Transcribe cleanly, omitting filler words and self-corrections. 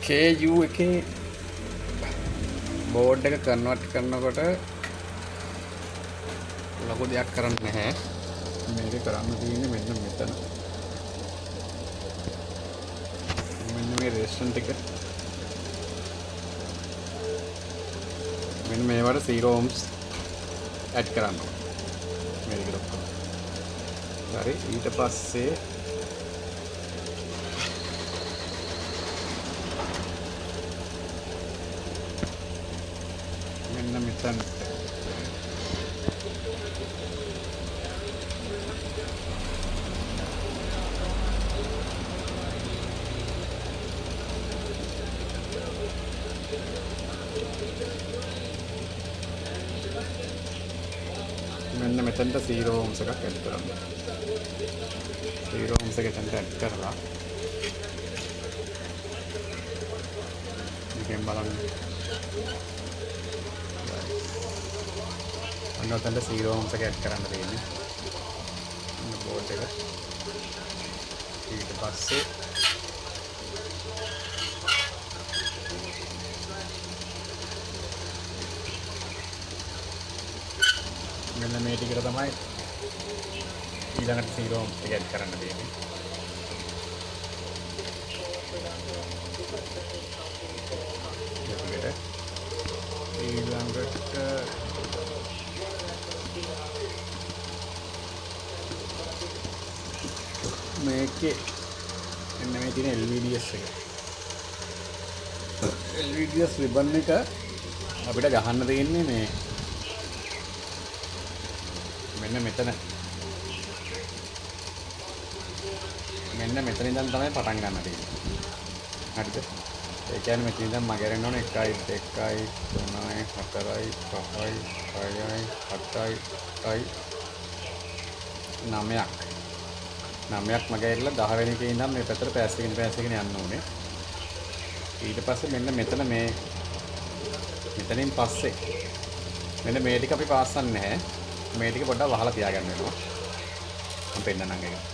KU එකේ board එක convert කරනකොට ලොකු දෙයක් කරන්න නැහැ. මේක කරන්න තියෙන්නේ මෙන්න මෙතන. මෙන්න මේ රෙසිස්ටන්ට් එක මෙන්න මේවට 0 ohms ඇඩ් කරන්න ඕනේ. මේක ඔක්කොම. හරි ඊට පස්සේ මෙන්න මෙතන මෙන්න මෙතනට 0 ohms එකක් ඇඩ් කරන්න. 0 ohms එක එතනට ඇඩ් කරලා මේකෙන් බලන්න. ඔන්න ඔතනට 0 ohms එක ඇඩ් කරන්න තියෙන්නේ. ඔන්න බෝඩ් එක. ඊට පස්සේ මෙන්න මේ ටිකට තමයි ඊළඟට 0 ohms එක ඇඩ් කරන්න තියෙන්නේ. ඊළඟට මේකේ මෙන්න මේ තියෙන LVDS එක. LVDS ribbon එක අපිට ගහන්න තියෙන්නේ මේ මෙන්න මෙතන. මෙන්න මෙතන ඉඳන් තමයි පටන් ගන්න තියෙන්නේ. හරිද? ඒ කියන්නේ මෙතන ඉඳන් මගහැරෙන්න ඕනේ 1 2 3 4 5 6යි 7යි 8යි 9ක්. 9ක් මගහැරලා 10 වෙනි එකේ ඉඳන් මේ පැත්තට පෑස්සගෙන යන්න ඕනේ. ඊට පස්සේ මෙන්න මෙතන මෙතනින් පස්සේ මෙන්න මේ ටික අපි පාස්සන්නේ නැහැ. මේ ටික පොඩ්ඩක් වහලා තියාගන්න වෙනවා. මම පෙන්නන්නම් ඒක.